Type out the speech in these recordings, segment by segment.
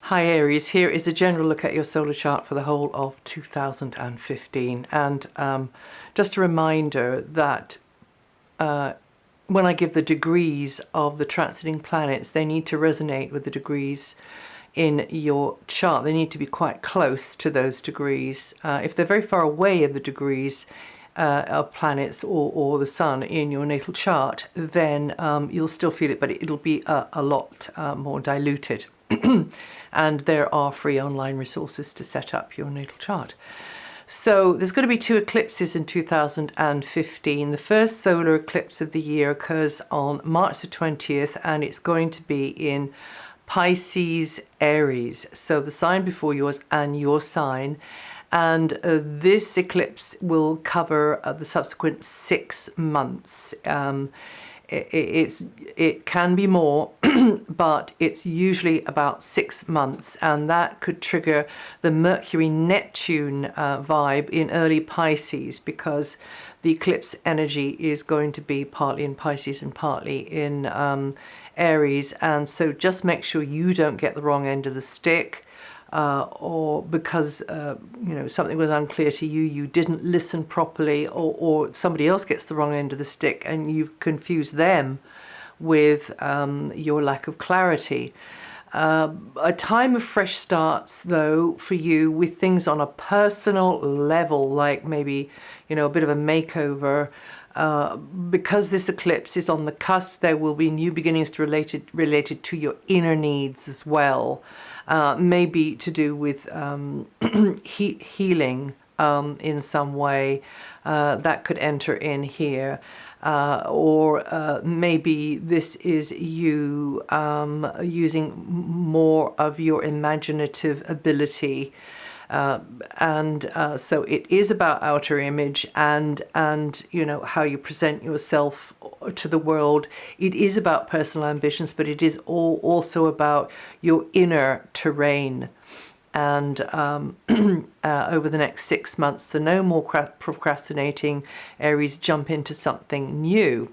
Hi Aries, here is a general look at your solar chart for the whole of 2015, and just a reminder that when I give the degrees of the transiting planets, they need to resonate with the degrees in your chart. They need to be quite close to those degrees. If they're very far away of the degrees of planets or the sun in your natal chart, then you'll still feel it, but it'll be a lot more diluted. And there are free online resources to set up your natal chart. So there's going to be two eclipses in 2015. The first solar eclipse of the year occurs on March the 20th, and it's going to be in Pisces, Aries, so the sign before yours and your sign. And this eclipse will cover the subsequent 6 months. It can be more, but it's usually about 6 months, and that could trigger the Mercury-Neptune vibe in early Pisces, because the eclipse energy is going to be partly in Pisces and partly in Aries. And so just make sure you don't get the wrong end of the stick, or because something was unclear to you, you didn't listen properly, or somebody else gets the wrong end of the stick and you confuse them with your lack of clarity. A time of fresh starts, though, for you with things on a personal level, like maybe a bit of a makeover. Because this eclipse is on the cusp, there will be new beginnings related to your inner needs as well. Maybe to do with healing in some way, that could enter in here. Or maybe this is you using more of your imaginative ability. So it is about outer image and how you present yourself to the world. It is about personal ambitions, but it is also about your inner terrain. And over the next 6 months, so no more procrastinating, Aries, jump into something new.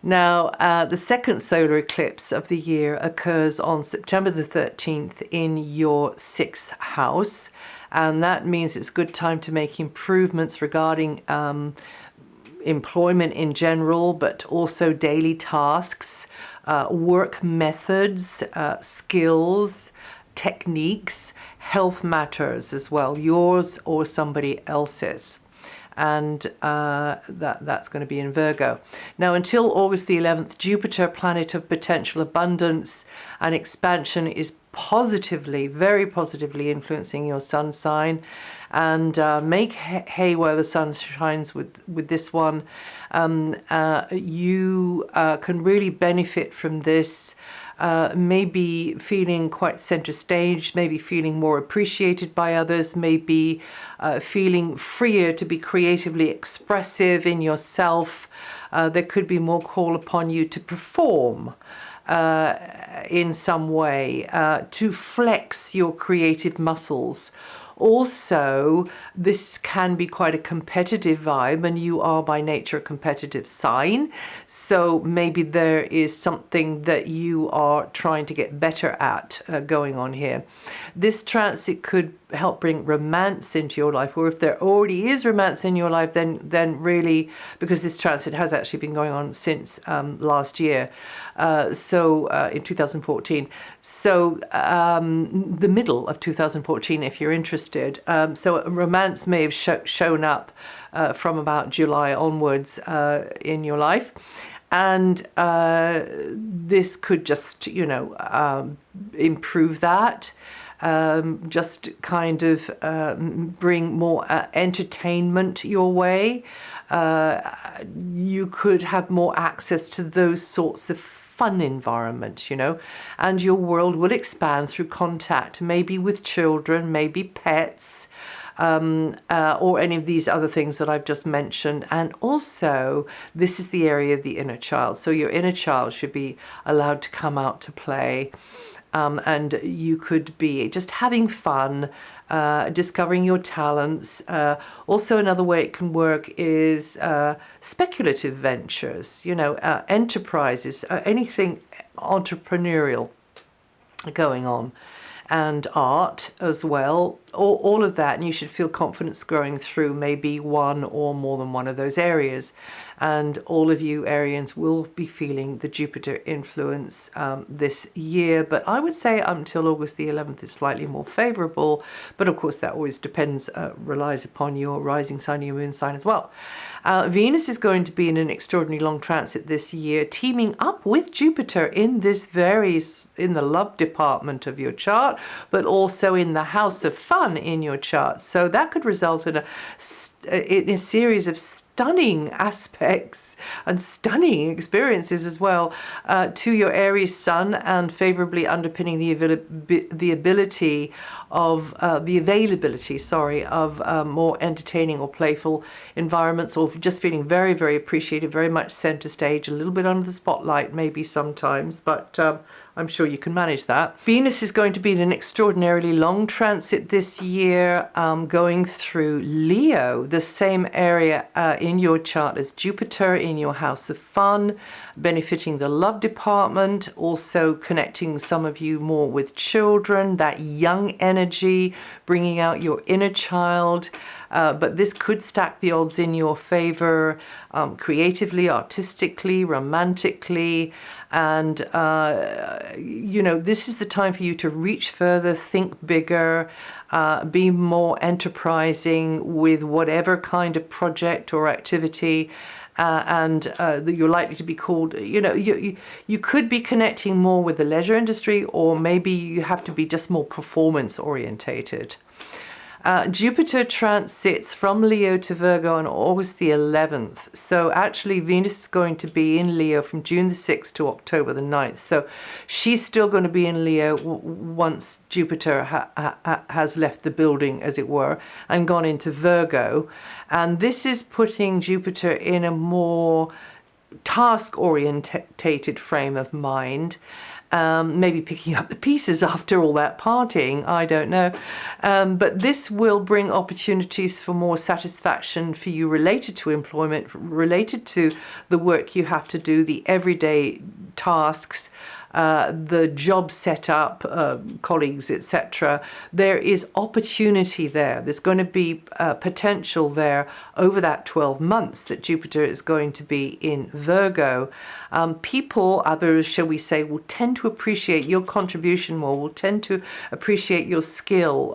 Now, the second solar eclipse of the year occurs on September the 13th in your 6th house, and that means it's a good time to make improvements regarding employment in general, but also daily tasks, work methods, skills, techniques, health matters as well, yours or somebody else's. And that's going to be in Virgo. Now, until August the 11th, Jupiter, planet of potential abundance and expansion, is very positively influencing your sun sign. And make hay where the sun shines with this one. You can really benefit from this. Maybe feeling quite center stage, maybe feeling more appreciated by others, maybe feeling freer to be creatively expressive in yourself. There could be more call upon you to perform in some way, to flex your creative muscles. Also, this can be quite a competitive vibe, and you are by nature a competitive sign. So maybe there is something that you are trying to get better at going on here. This transit could help bring romance into your life, or if there already is romance in your life, then really, because this transit has actually been going on since last year, in 2014. So the middle of 2014, if you're interested. So romance may have shown up from about July onwards in your life. And this could just, improve that. Just kind of bring more entertainment your way. You could have more access to those sorts of fun environment, and your world will expand through contact, maybe with children, maybe pets, or any of these other things that I've just mentioned. And also, this is the area of the inner child. So your inner child should be allowed to come out to play. And you could be just having fun, discovering your talents. Also, another way it can work is speculative ventures, enterprises, anything entrepreneurial going on. and art as well, all of that, and you should feel confidence growing through maybe one or more than one of those areas. And all of you Arians will be feeling the Jupiter influence this year, but I would say until August the 11th is slightly more favorable, but of course that always depends, relies upon your rising sign, your moon sign as well. Venus is going to be in an extraordinarily long transit this year, teaming up with Jupiter in in the love department of your chart, but also in the house of fun in your chart. So that could result in a series of stunning aspects and stunning experiences as well to your Aries sun, and favorably underpinning the availability of more entertaining or playful environments, or just feeling very, very appreciated, very much center stage, a little bit under the spotlight maybe sometimes, but I'm sure you can manage that. Venus is going to be in an extraordinarily long transit this year, going through Leo, the same area in your chart as Jupiter in your house of fun, benefiting the love department, also connecting some of you more with children, that young energy, bringing out your inner child. But this could stack the odds in your favor, creatively, artistically, romantically. And, this is the time for you to reach further, think bigger, be more enterprising with whatever kind of project or activity. You're likely to be called, you could be connecting more with the leisure industry, or maybe you have to be just more performance orientated. Jupiter transits from Leo to Virgo on August the 11th. So actually Venus is going to be in Leo from June the 6th to October the 9th. So she's still going to be in Leo once Jupiter has left the building, as it were, and gone into Virgo. And this is putting Jupiter in a more task-orientated frame of mind. Maybe picking up the pieces after all that partying, I don't know. But this will bring opportunities for more satisfaction for you related to employment, related to the work you have to do, the everyday tasks, the job setup, colleagues, etc. There is opportunity there. There's going to be potential there over that 12 months that Jupiter is going to be in Virgo. Others, shall we say, will tend to appreciate your contribution more, will tend to appreciate your skill,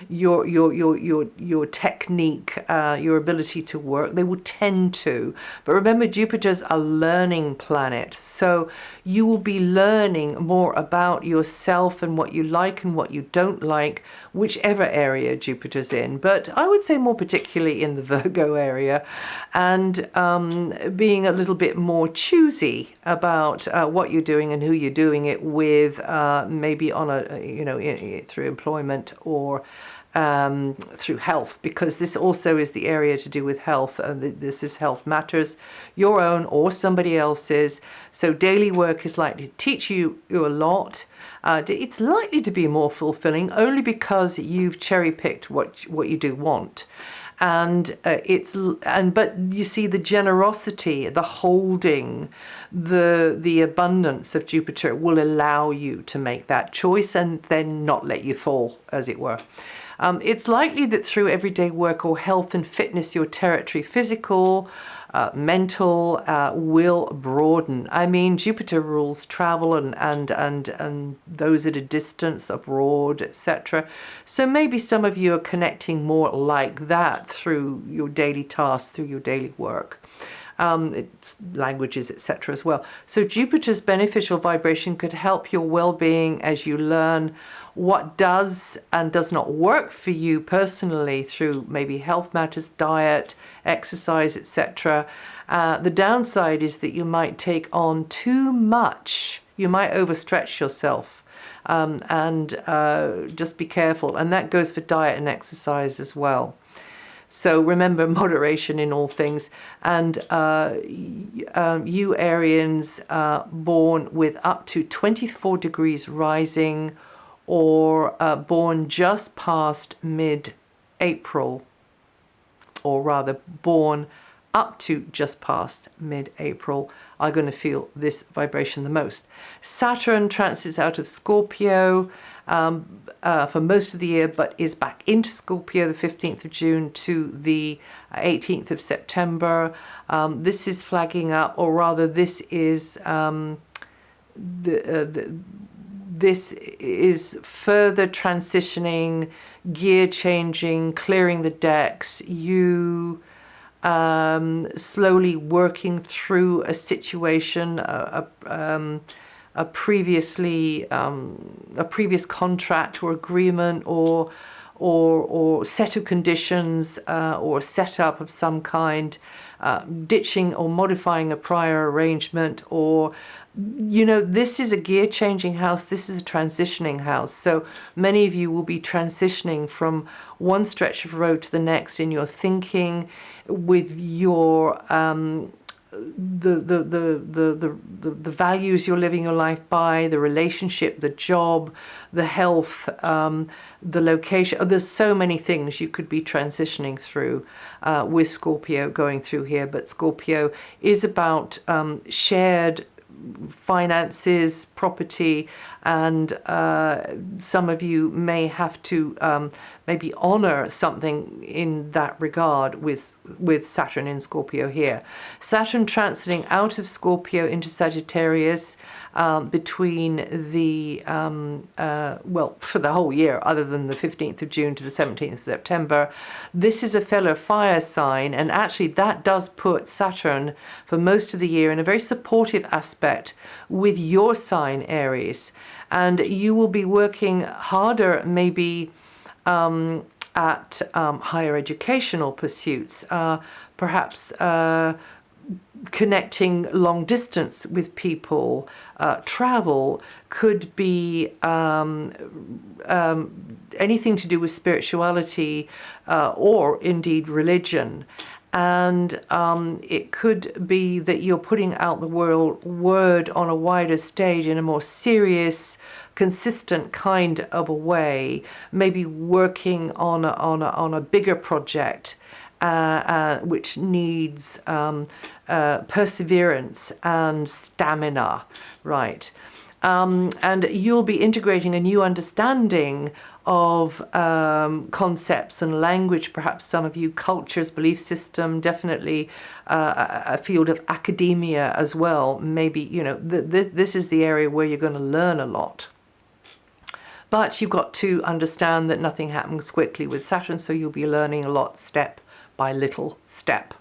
your technique, your ability to work. They will tend to. But remember, Jupiter's a learning planet, so you will be learning more about yourself and what you like and what you don't like, whichever area Jupiter's in. But I would say more particularly in the Virgo area, and being a little bit more choosy about what you're doing and who you're doing it with, maybe on through employment or through health, because this also is the area to do with health. This is health matters, your own or somebody else's. So daily work is likely to teach you a lot. It's likely to be more fulfilling only because you've cherry-picked what you do want. But you see, the generosity, the holding, the abundance of Jupiter will allow you to make that choice and then not let you fall, as it were. It's likely that through everyday work or health and fitness, your territory, physical, mental, will broaden. I mean, Jupiter rules travel and those at a distance, abroad, etc. So maybe some of you are connecting more like that through your daily tasks, through your daily work. It's languages, etc. as well. So Jupiter's beneficial vibration could help your well-being as you learn what does and does not work for you personally through maybe health matters, diet, exercise, etc. The downside is that you might take on too much. You might overstretch yourself, and just be careful. And that goes for diet and exercise as well. So remember, moderation in all things. And you Arians born with up to 24 degrees rising, or born just past mid-April, or rather born up to just past mid-April are going to feel this vibration the most. Saturn transits out of Scorpio for most of the year, but is back into Scorpio the 15th of June to the 18th of September. This is flagging up, or rather this is this is further transitioning, gear changing, clearing the decks, you slowly working through a situation, a previous contract or agreement or set of conditions or setup of some kind, ditching or modifying a prior arrangement, or this is a gear changing house. This is a transitioning house. So many of you will be transitioning from one stretch of road to the next in your thinking, with your the values you're living your life by, the relationship, the job, the health, the location. There's so many things you could be transitioning through with Scorpio going through here. But Scorpio is about shared finances, property, and some of you may have to maybe honor something in that regard with Saturn in Scorpio here. Saturn transiting out of Scorpio into Sagittarius between the for the whole year, other than the 15th of June to the 17th of September. This is a fellow fire sign, and actually that does put Saturn for most of the year in a very supportive aspect with your sign, Aries, and you will be working harder maybe at higher educational pursuits, perhaps connecting long distance with people. Travel could be anything to do with spirituality or indeed religion. And it could be that you're putting out the word on a wider stage in a more serious, consistent kind of a way, maybe working on a bigger project which needs perseverance and stamina, right? And you'll be integrating a new understanding of concepts and language, perhaps some of you, cultures, belief system, definitely a field of academia as well. Maybe, this is the area where you're going to learn a lot. But you've got to understand that nothing happens quickly with Saturn, so you'll be learning a lot step by little step.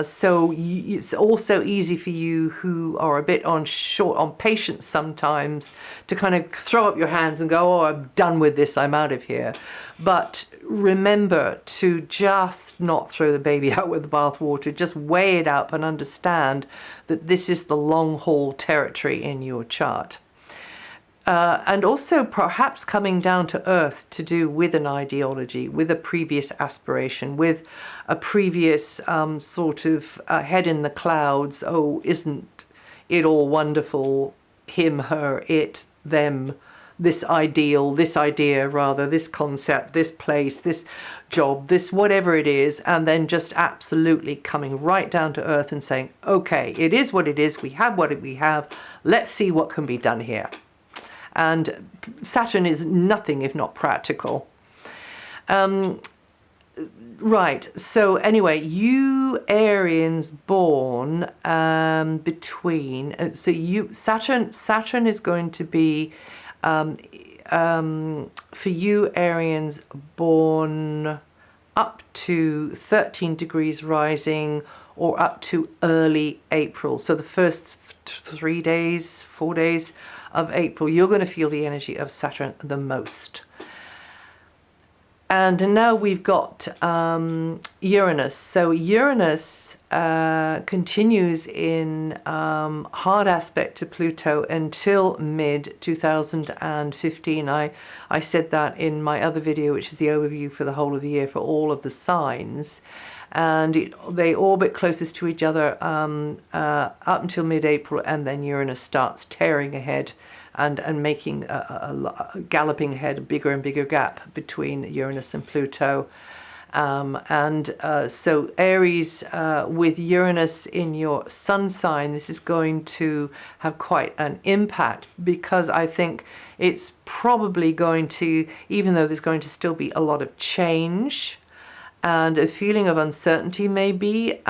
So it's also easy for you who are a bit short on patience sometimes to kind of throw up your hands and go, oh, I'm done with this, I'm out of here. But remember to just not throw the baby out with the bathwater, just weigh it up and understand that this is the long haul territory in your chart. And also perhaps coming down to earth to do with an ideology, with a previous aspiration, with a previous sort of head in the clouds. Oh, isn't it all wonderful? Him, her, it, them, this ideal, this idea rather, this concept, this place, this job, this whatever it is, and then just absolutely coming right down to earth and saying, okay, it is what it is, we have what we have, let's see what can be done here. And Saturn is nothing if not practical. Right, so anyway, you Arians born between, Saturn is going to be, for you Arians born up to 13 degrees rising or up to early April. So the first 4 days of April, you're going to feel the energy of Saturn the most. And now we've got Uranus. So Uranus continues in hard aspect to Pluto until mid-2015. I said that in my other video, which is the overview for the whole of the year for all of the signs. And they orbit closest to each other up until mid-April, and then Uranus starts tearing ahead and making a galloping ahead, a bigger and bigger gap between Uranus and Pluto. So Aries, with Uranus in your sun sign, this is going to have quite an impact, because I think it's probably going to, even though there's going to still be a lot of change and a feeling of uncertainty maybe,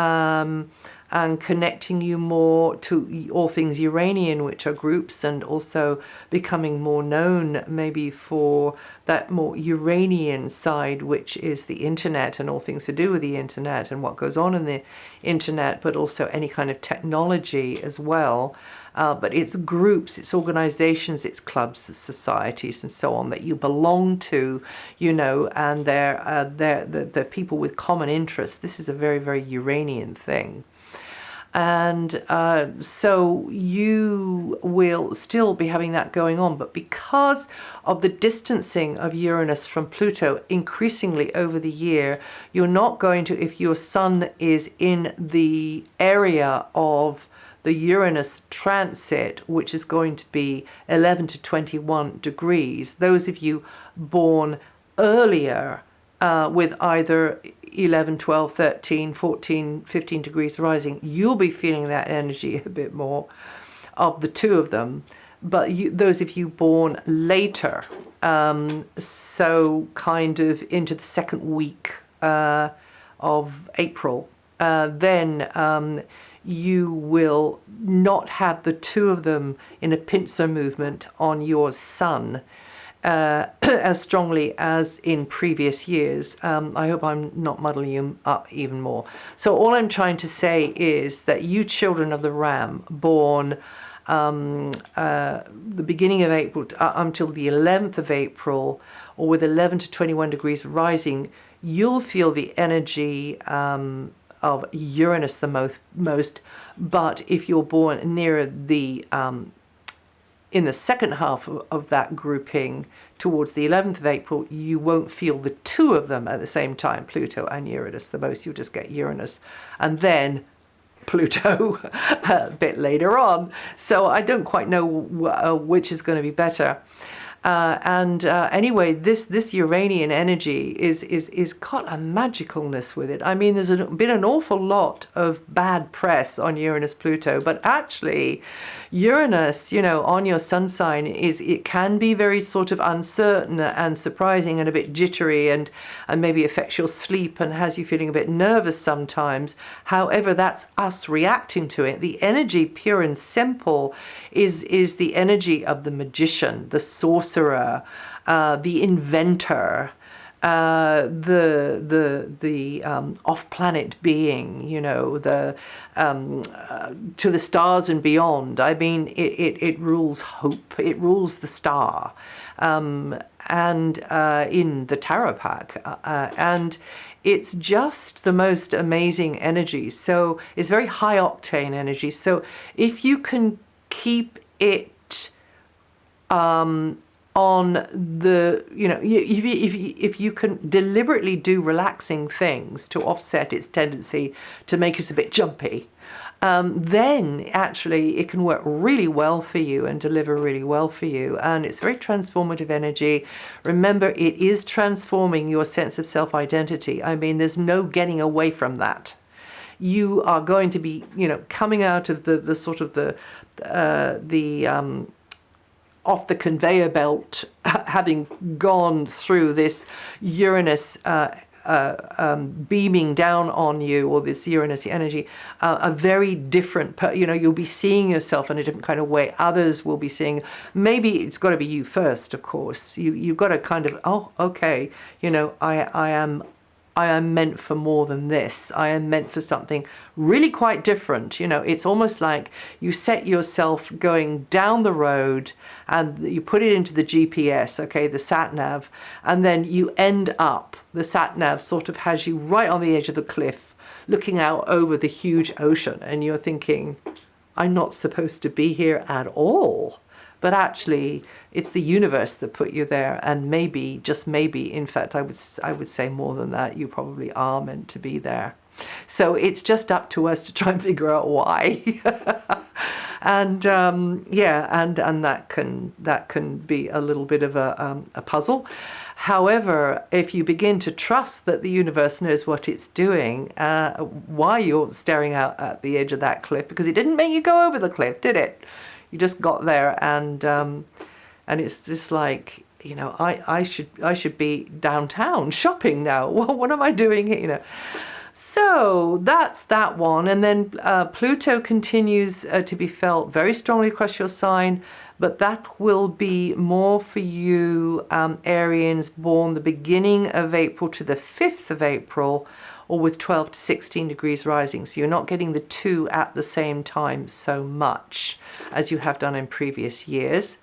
and connecting you more to all things Uranian, which are groups, and also becoming more known maybe for that more Uranian side, which is the internet and all things to do with the internet and what goes on in the internet, but also any kind of technology as well. But it's groups, it's organizations, it's clubs, it's societies, and so on that you belong to, you know, and they're people with common interests. This is a very, very Uranian thing. And so you will still be having that going on, but because of the distancing of Uranus from Pluto increasingly over the year, you're not going to, if your sun is in the area of the Uranus transit, which is going to be 11 to 21 degrees, those of you born earlier with either 11, 12, 13, 14, 15 degrees rising, you'll be feeling that energy a bit more of the two of them. But those of you born later, so kind of into the second week of April, then you will not have the two of them in a pincer movement on your sun as strongly as in previous years. I hope I'm not muddling you up even more. So all I'm trying to say is that you children of the Ram, born the beginning of April until the 11th of April, or with 11 to 21 degrees rising, you'll feel the energy of Uranus the most. But if you're born nearer the in the second half of that grouping, towards the 11th of April, you won't feel the two of them at the same time, Pluto and Uranus the most. You'll just get Uranus and then Pluto a bit later on. So I don't quite know which is going to be better. Anyway, this Uranian energy is got a magicalness with it. I mean, there's been an awful lot of bad press on Uranus Pluto, but actually Uranus, you know, on your sun sign, it can be very sort of uncertain and surprising and a bit jittery, and maybe affects your sleep and has you feeling a bit nervous sometimes. However, that's us reacting to it. The energy, pure and simple, is the energy of the magician, the sorcerer, the inventor, the off-planet being, you know, the to the stars and beyond. I mean, it rules hope. It rules the star, and in the tarot pack, and it's just the most amazing energy. So it's very high octane energy. So if you can keep it on the, you know, if you can deliberately do relaxing things to offset its tendency to make us a bit jumpy, then actually it can work really well for you and deliver really well for you. And it's very transformative energy. Remember, it is transforming your sense of self-identity. I mean, there's no getting away from that. You are going to be, you know, coming out of the sort of the off the conveyor belt, having gone through this Uranus beaming down on you, or this Uranus energy, a very different, you know, you'll be seeing yourself in a different kind of way. Others will be seeing, maybe it's got to be you first, of course. You've got to kind of, oh, okay, you know, I am meant for more than this. I am meant for something really quite different. You know, it's almost like you set yourself going down the road and you put it into the GPS, okay, the sat-nav, and then you end up, the sat-nav sort of has you right on the edge of the cliff, looking out over the huge ocean, and you're thinking, I'm not supposed to be here at all. But actually, it's the universe that put you there, and maybe, just maybe, in fact, I would say more than that, you probably are meant to be there. So it's just up to us to try and figure out why. And yeah, and that can be a little bit of a puzzle. However, if you begin to trust that the universe knows what it's doing, why you're staring out at the edge of that cliff, because it didn't make you go over the cliff, did it? You just got there, and it's just like, you know, I should be downtown shopping now. Well, what am I doing here? You know. So that's that one. And then Pluto continues to be felt very strongly across your sign, but that will be more for you, Arians born the beginning of April to the 5th of April, or with 12 to 16 degrees rising. So you're not getting the two at the same time so much as you have done in previous years.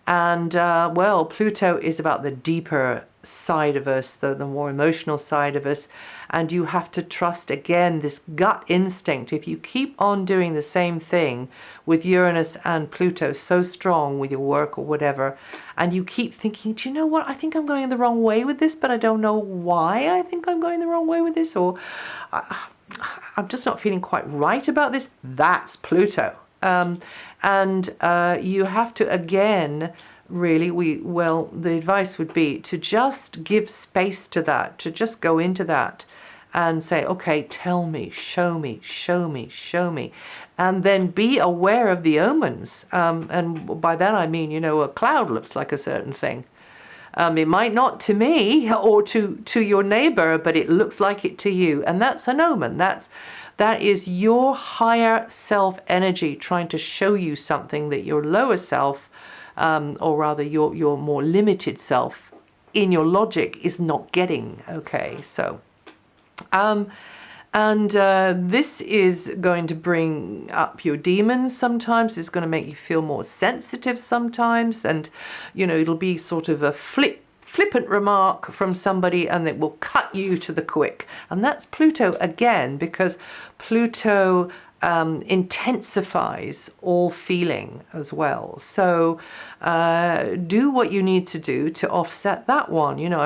And well, Pluto is about the deeper side of us, the more emotional side of us. And you have to trust, again, this gut instinct. If you keep on doing the same thing with Uranus and Pluto so strong with your work or whatever, and you keep thinking, do you know what, I think I'm going the wrong way with this, but I don't know why I think I'm going the wrong way with this, or I'm just not feeling quite right about this, that's Pluto. And you have to, again, really, the advice would be to just give space to that, to just go into that and say, okay, tell me, show me, show me, show me. And then be aware of the omens. And by that I mean, you know, a cloud looks like a certain thing. It might not to me or to your neighbor, but it looks like it to you. And that's an omen. That is your higher self energy trying to show you something that your lower self, or rather your more limited self in your logic is not getting. Okay, so this is going to bring up your demons sometimes. It's going to make you feel more sensitive sometimes, and you know, it'll be sort of a flippant remark from somebody and it will cut you to the quick. And that's Pluto again, because Pluto intensifies all feeling as well. So do what you need to do to offset that one. You know,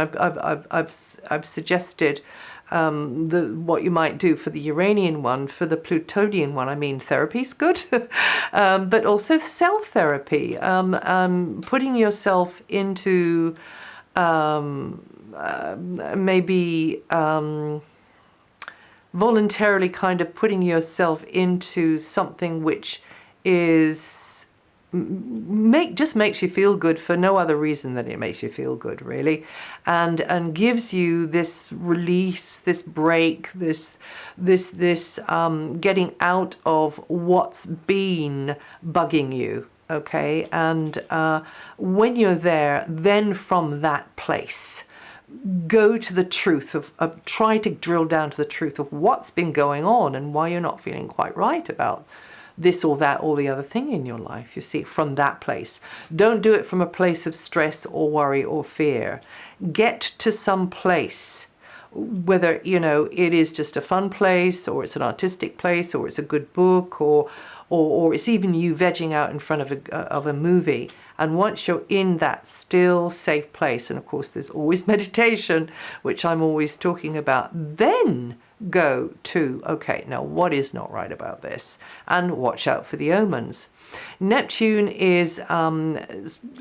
I've suggested what you might do for the Uranian one. For the Plutonian one, I mean, therapy's good, but also self-therapy, putting yourself into maybe voluntarily kind of putting yourself into something which is just makes you feel good for no other reason than it makes you feel good, really, and gives you this release, this break, this getting out of what's been bugging you. Okay, and when you're there, then from that place, go to the truth of try to drill down to the truth of what's been going on and why you're not feeling quite right about this or that or the other thing in your life. You see, from that place. Don't do it from a place of stress or worry or fear. Get to some place, whether, you know, it is just a fun place, or it's an artistic place, or it's a good book, or it's even you vegging out in front of a movie. And once you're in that still, safe place, and of course there's always meditation, which I'm always talking about, then go to, okay, now what is not right about this? And watch out for the omens. Neptune is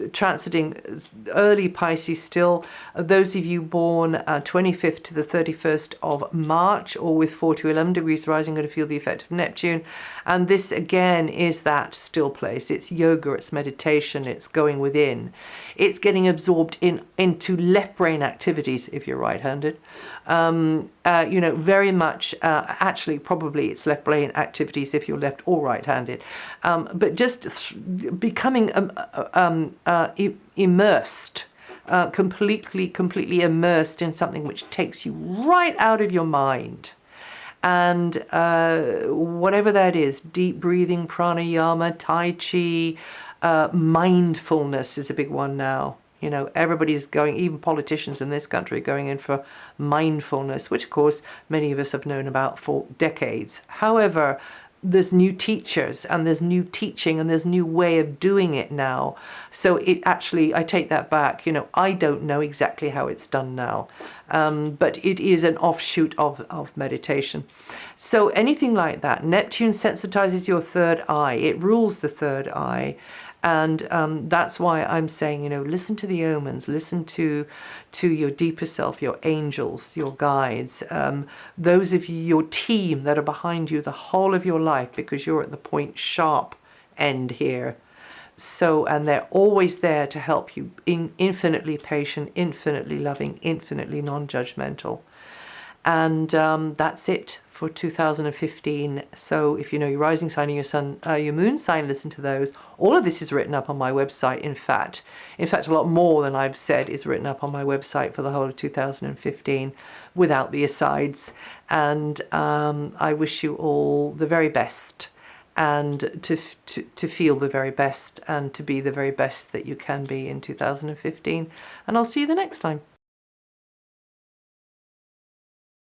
transiting early Pisces still. Those of you born 25th to the 31st of March, or with 4 to 11 degrees rising, are going to feel the effect of Neptune. And this again is that still place. It's yoga, it's meditation, it's going within. It's getting absorbed into left brain activities if you're right-handed. You know, very much, actually probably it's left brain activities if you're left or right-handed. But just becoming immersed, completely immersed in something which takes you right out of your mind. And whatever that is, deep breathing, pranayama, tai chi, mindfulness is a big one now. You know, everybody's going, even politicians in this country are going in for mindfulness, which of course many of us have known about for decades. However, there's new teachers and there's new teaching and there's new way of doing it now. So it actually, I take that back, you know, I don't know exactly how it's done now. but it is an offshoot of meditation. So anything like that. Neptune sensitizes your third eye. It rules the third eye. And that's why I'm saying, listen to the omens, listen to your deeper self, your angels, your guides, those of you, your team that are behind you the whole of your life, because you're at the point sharp end here. So, and they're always there to help you, infinitely patient, infinitely loving, infinitely non-judgmental. And that's it for 2015. So if you know your rising sign and your sun, your moon sign, listen to those. All of this is written up on my website. In fact, a lot more than I've said is written up on my website for the whole of 2015, without the asides. And I wish you all the very best, and to feel the very best, and to be the very best that you can be in 2015. And I'll see you the next time.